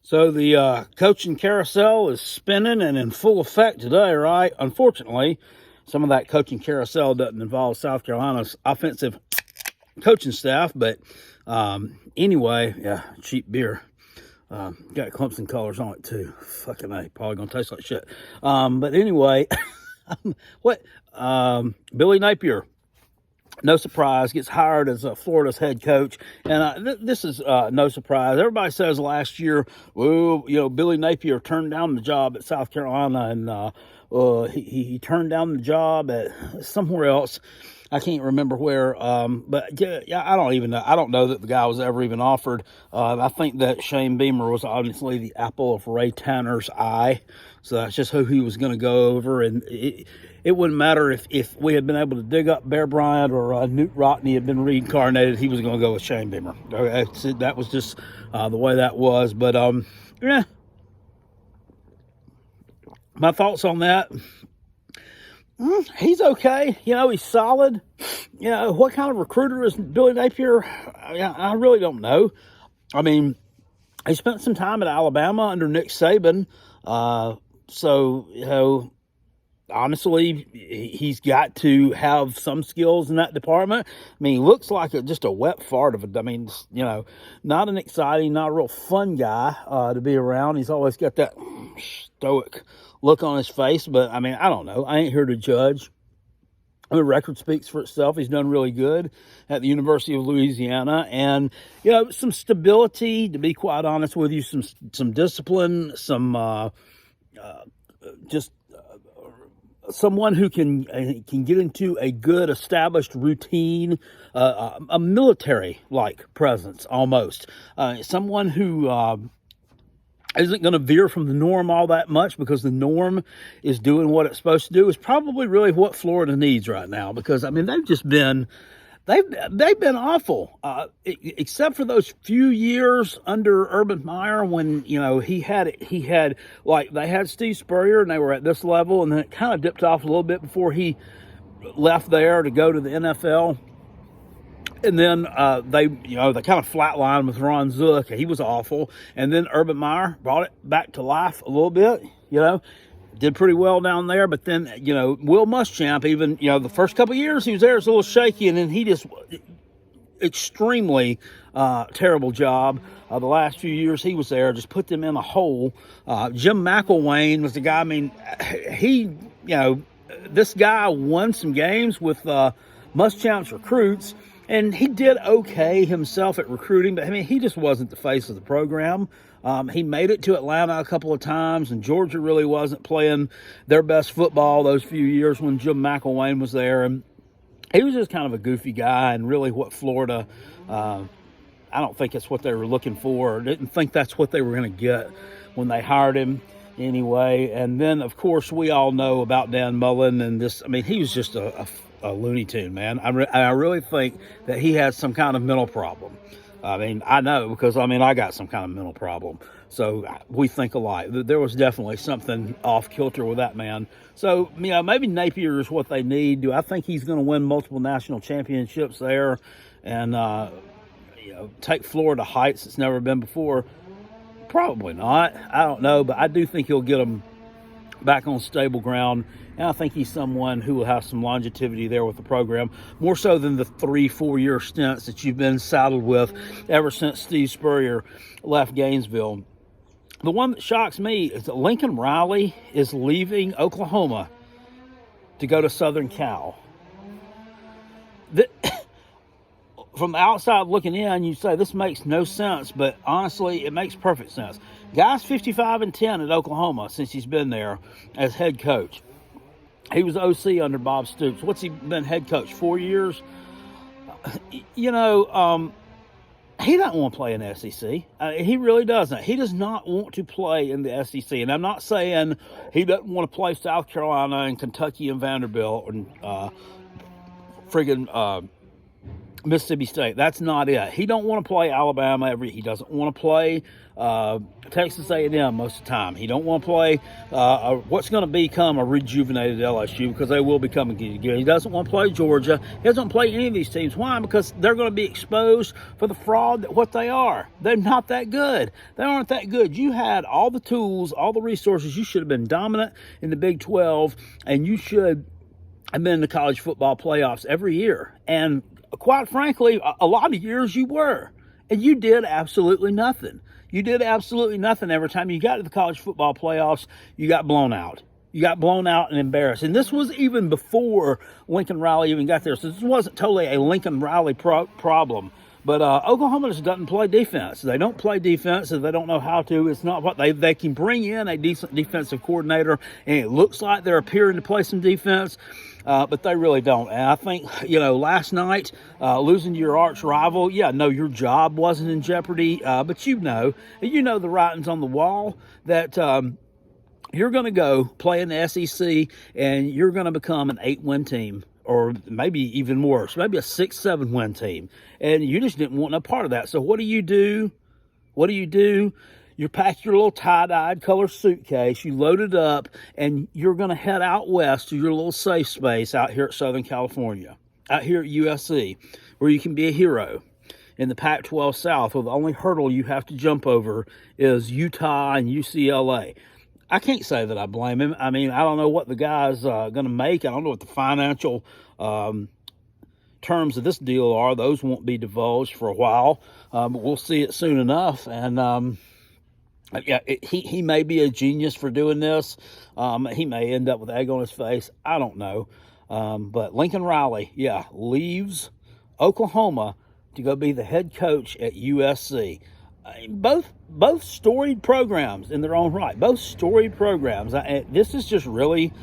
So the coaching carousel is spinning and in full effect today, right? Unfortunately, some of that coaching carousel doesn't involve South Carolina's offensive coaching staff, but anyway, yeah, cheap beer. Got Clemson colors on it too. Fucking A, probably gonna taste like shit. But anyway, what? Billy Napier, no surprise, gets hired as Florida's head coach. And this is no surprise. Everybody says last year, well, Billy Napier turned down the job at South Carolina, and he turned down the job at somewhere else. I can't remember where, but yeah, I don't even know. I don't know that the guy was ever even offered. I think that Shane Beamer was obviously the apple of Ray Tanner's eye, so that's just who he was going to go over. And it wouldn't matter if we had been able to dig up Bear Bryant or Newt Rockne had been reincarnated. He was going to go with Shane Beamer. Okay, that was just the way that was. But yeah, my thoughts on that. He's okay. He's solid. What kind of recruiter is Billy Napier? I really don't know. I mean, he spent some time at Alabama under Nick Saban. So, honestly, he's got to have some skills in that department. I mean, he looks like just a wet fart of not an exciting, not a real fun guy to be around. He's always got that stoic look on his face, but I mean, I don't know. I ain't here to judge. The record speaks for itself. He's done really good at the University of Louisiana, and some stability. To be quite honest with you, some discipline, someone who can get into a good established routine, a military-like presence almost. Someone who isn't going to veer from the norm all that much, because the norm is doing what it's supposed to do, is probably really what Florida needs right now. Because I mean, they've been awful, except for those few years under Urban Meyer when they had Steve Spurrier and they were at this level, and then it kind of dipped off a little bit before he left there to go to the NFL. And then they kind of flatlined with Ron Zook. He was awful. And then Urban Meyer brought it back to life a little bit, did pretty well down there. But then, Will Muschamp, even, the first couple of years he was there, it was a little shaky. And then he just extremely terrible job. The last few years he was there, just put them in a hole. Jim McElwain was the guy. I mean, this guy won some games with Muschamp's recruits. And he did okay himself at recruiting, but I mean, he just wasn't the face of the program. He made it to Atlanta a couple of times, and Georgia really wasn't playing their best football those few years when Jim McElwain was there. And he was just kind of a goofy guy, and really what Florida, I don't think it's what they were looking for, or didn't think that's what they were going to get when they hired him anyway. And then, of course, we all know about Dan Mullen and this. I mean, he was just a Looney Tune, man. I really think that he had some kind of mental problem. I mean, I know, because I got some kind of mental problem. So we think alike. There was definitely something off kilter with that man. So, maybe Napier is what they need. Do I think he's going to win multiple national championships there and take Florida heights it's never been before? Probably not. I don't know, but I do think he'll get them back on stable ground. And I think he's someone who will have some longevity there with the program, more so than the 3-4 year stints that you've been saddled with ever since Steve Spurrier left Gainesville. The one that shocks me is that Lincoln Riley is leaving Oklahoma to go to Southern Cal. From the outside looking in, you say this makes no sense, but honestly, it makes perfect sense. Guy's 55-10 at Oklahoma since he's been there as head coach. He was OC under Bob Stoops. What's he been head coach? 4 years? He doesn't want to play in the SEC. He really doesn't. He does not want to play in the SEC. And I'm not saying he doesn't want to play South Carolina and Kentucky and Vanderbilt and Mississippi State. That's not it. He don't want to play Alabama he doesn't want to play Texas A&M most of the time. He don't want to play what's going to become a rejuvenated LSU, because they will become again. He doesn't want to play Georgia. He doesn't want to play any of these teams. Why? Because they're going to be exposed for the fraud that what they are. They're not that good. They aren't that good. You had all the tools, all the resources. You should have been dominant in the Big 12, and you should have been in the college football playoffs every year. And quite frankly, a lot of years you were, and you did absolutely nothing. You did absolutely nothing. Every time you got to the college football playoffs, you got blown out. You got blown out and embarrassed. And this was even before Lincoln Riley even got there. So this wasn't totally a Lincoln Riley problem. But Oklahoma just doesn't play defense. They don't play defense, and they don't know how to. It's not what they can bring in a decent defensive coordinator, and it looks like they're appearing to play some defense, but they really don't. And I think, last night, losing to your arch rival, your job wasn't in jeopardy, but you know the writing's on the wall that you're going to go play in the SEC, and you're going to become an 8-win team, or maybe even worse, maybe a 6-7 win team. And you just didn't want no part of that. So what do you do? You pack your little tie-dyed color suitcase, you load it up, and you're going to head out west to your little safe space out here at Southern California, out here at USC, where you can be a hero. In the Pac-12 South, where the only hurdle you have to jump over is Utah and UCLA. I can't say that I blame him. I mean, I don't know what the guy's going to make. I don't know what the financial terms of this deal are. Those won't be divulged for a while, but we'll see it soon enough. And he may be a genius for doing this. He may end up with egg on his face. I don't know. But Lincoln Riley, leaves Oklahoma to go be the head coach at USC. Both storied programs in their own right. Both storied programs. This is just really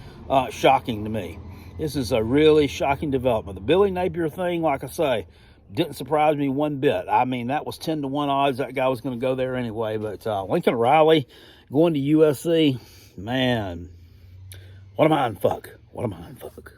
shocking to me. This is a really shocking development. The Billy Napier thing, like I say, didn't surprise me one bit. I mean, that was 10-1 odds that guy was going to go there anyway. But Lincoln Riley going to USC, man, what a mind fuck. What a mind fuck.